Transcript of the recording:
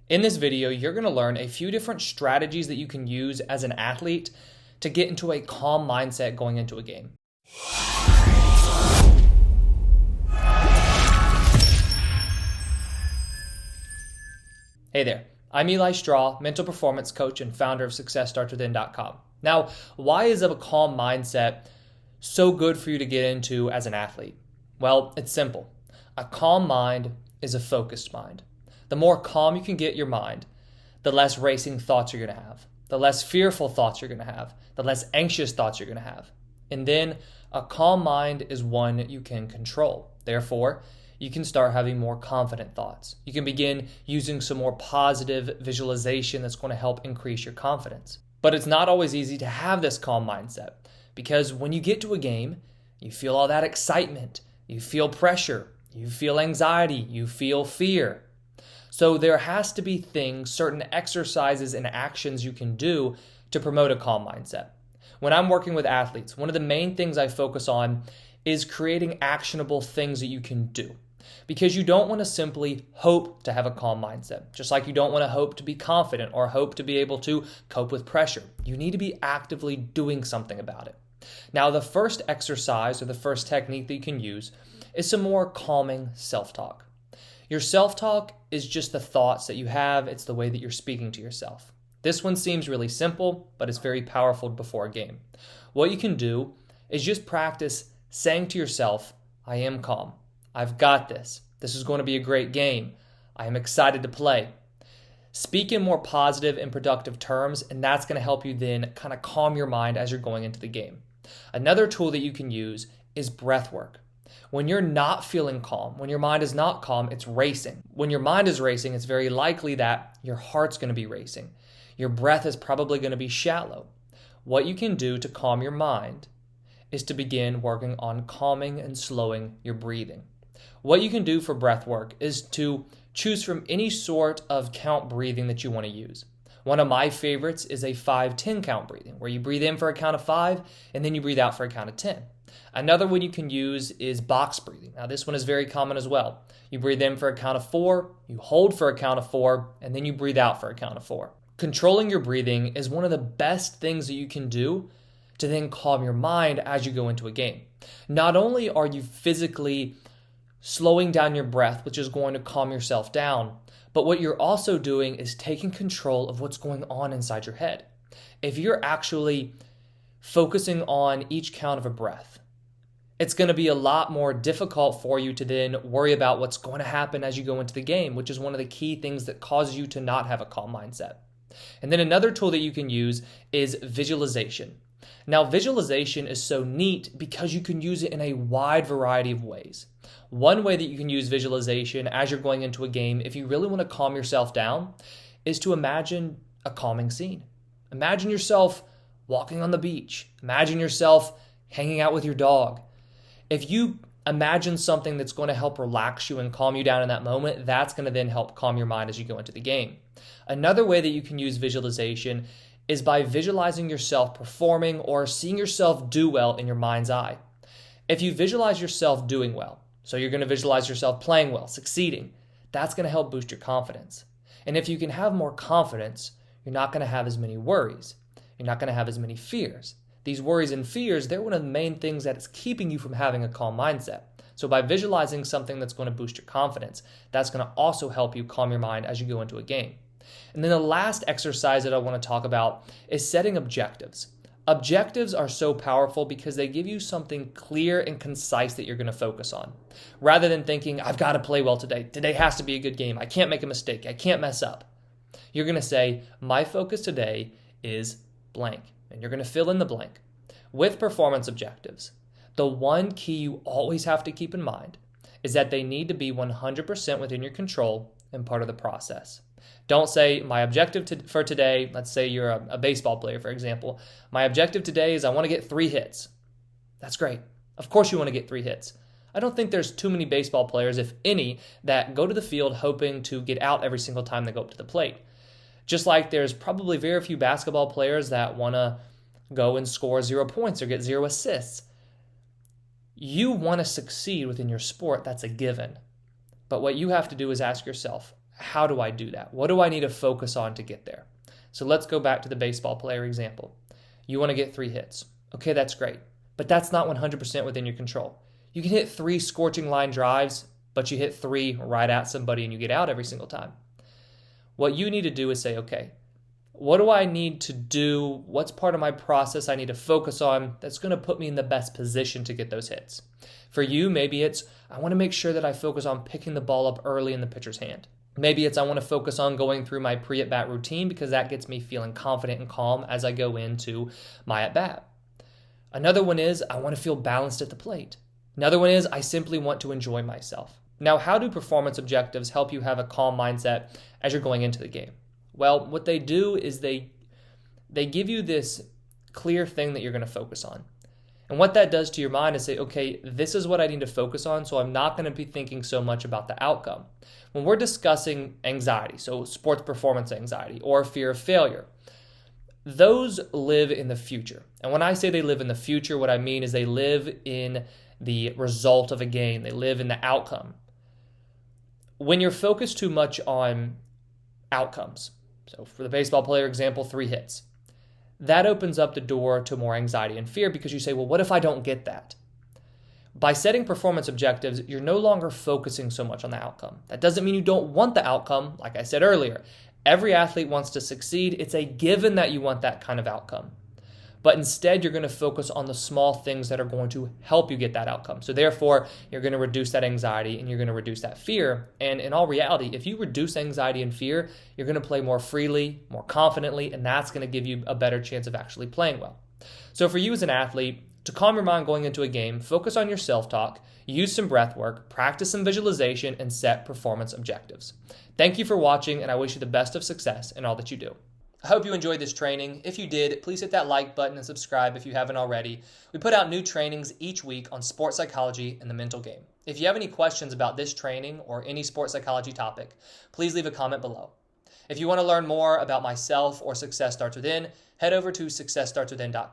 In this video, you're going to learn a few different strategies that you can use as an athlete to get into a calm mindset going into a game. Hey there, I'm Eli Straw, mental performance coach and founder of SuccessStartsWithin.com. Now, why is a calm mindset so good for you to get into as an athlete? Well, it's simple. A calm mind is a focused mind. The more calm you can get your mind, the less racing thoughts you're going to have, the less fearful thoughts you're going to have, the less anxious thoughts you're going to have. And then a calm mind is one you can control. Therefore, you can start having more confident thoughts. You can begin using some more positive visualization that's going to help increase your confidence. But it's not always easy to have this calm mindset because when you get to a game, you feel all that excitement, you feel pressure, you feel anxiety, you feel fear. So there has to be things, certain exercises and actions you can do to promote a calm mindset. When I'm working with athletes, one of the main things I focus on is creating actionable things that you can do. Because you don't want to simply hope to have a calm mindset, just like you don't want to hope to be confident or hope to be able to cope with pressure. You need to be actively doing something about it. Now, the first exercise or the first technique that you can use is some more calming self-talk. Your self-talk is just the thoughts that you have. It's the way that you're speaking to yourself. This one seems really simple, but it's very powerful before a game. What you can do is just practice saying to yourself, I am calm. I've got this. This is going to be a great game. I am excited to play. Speak in more positive and productive terms, and that's going to help you then kind of calm your mind as you're going into the game. Another tool that you can use is breath work. When you're not feeling calm, when your mind is not calm, it's racing. When your mind is racing, it's very likely that your heart's going to be racing. Your breath is probably going to be shallow. What you can do to calm your mind is to begin working on calming and slowing your breathing. What you can do for breath work is to choose from any sort of count breathing that you want to use. One of my favorites is a 5-10 count breathing, where you breathe in for a count of 5 and then you breathe out for a count of 10. Another one you can use is box breathing. Now, this one is very common as well. You breathe in for a count of 4, you hold for a count of 4, and then you breathe out for a count of 4. Controlling your breathing is one of the best things that you can do to then calm your mind as you go into a game. Not only are you physically slowing down your breath, which is going to calm yourself down, but what you're also doing is taking control of what's going on inside your head. If you're actually focusing on each count of a breath, it's going to be a lot more difficult for you to then worry about what's going to happen as you go into the game, which is one of the key things that causes you to not have a calm mindset. And then another tool that you can use is visualization. Now, visualization is so neat because you can use it in a wide variety of ways. One way that you can use visualization as you're going into a game, if you really want to calm yourself down, is to imagine a calming scene. Imagine yourself walking on the beach. Imagine yourself hanging out with your dog. If you imagine something that's going to help relax you and calm you down in that moment, that's going to then help calm your mind as you go into the game. Another way that you can use visualization is by visualizing yourself performing or seeing yourself do well in your mind's eye. If you visualize yourself doing well, so you're going to visualize yourself playing well, succeeding, that's going to help boost your confidence. And if you can have more confidence, you're not going to have as many worries. You're not going to have as many fears. These worries and fears, they're one of the main things that is keeping you from having a calm mindset. So by visualizing something that's going to boost your confidence, that's going to also help you calm your mind as you go into a game. And then the last exercise that I want to talk about is setting objectives. Objectives are so powerful because they give you something clear and concise that you're going to focus on. Rather than thinking, I've got to play well today. Today has to be a good game. I can't make a mistake. I can't mess up. You're going to say, my focus today is blank. And you're going to fill in the blank. With performance objectives, the one key you always have to keep in mind is that they need to be 100% within your control and part of the process. Don't say, my objective for today, let's say you're a baseball player, for example. My objective today is I want to get 3 hits. That's great. Of course you want to get 3 hits. I don't think there's too many baseball players, if any, that go to the field hoping to get out every single time they go up to the plate. Just like there's probably very few basketball players that want to go and score 0 points or get 0 assists. You want to succeed within your sport. That's a given. But what you have to do is ask yourself, how do I do that? What do I need to focus on to get there? So let's go back to the baseball player example. You want to get 3 hits. Okay, that's great. But that's not 100% within your control. You can hit 3 scorching line drives, but you hit 3 right at somebody and you get out every single time. What you need to do is say, okay, what do I need to do? What's part of my process I need to focus on that's going to put me in the best position to get those hits? For you, maybe it's, I want to make sure that I focus on picking the ball up early in the pitcher's hand. Maybe it's, I want to focus on going through my pre-at-bat routine because that gets me feeling confident and calm as I go into my at-bat. Another one is, I want to feel balanced at the plate. Another one is, I simply want to enjoy myself. Now, how do performance objectives help you have a calm mindset as you're going into the game? Well, what they do is they give you this clear thing that you're going to focus on. And what that does to your mind is say, okay, this is what I need to focus on, so I'm not going to be thinking so much about the outcome. When we're discussing anxiety, so sports performance anxiety or fear of failure, those live in the future. And when I say they live in the future, what I mean is they live in the result of a game. They live in the outcome. When you're focused too much on outcomes, so for the baseball player example, 3 hits, that opens up the door to more anxiety and fear because you say, well, what if I don't get that? By setting performance objectives, you're no longer focusing so much on the outcome. That doesn't mean you don't want the outcome. Like I said earlier, every athlete wants to succeed. It's a given that you want that kind of outcome. But instead, you're going to focus on the small things that are going to help you get that outcome. So therefore, you're going to reduce that anxiety and you're going to reduce that fear. And in all reality, if you reduce anxiety and fear, you're going to play more freely, more confidently, and that's going to give you a better chance of actually playing well. So for you as an athlete, to calm your mind going into a game, focus on your self-talk, use some breath work, practice some visualization, and set performance objectives. Thank you for watching, and I wish you the best of success in all that you do. I hope you enjoyed this training. If you did, please hit that like button and subscribe if you haven't already. We put out new trainings each week on sports psychology and the mental game. If you have any questions about this training or any sports psychology topic, please leave a comment below. If you want to learn more about myself or Success Starts Within, head over to successstartswithin.com.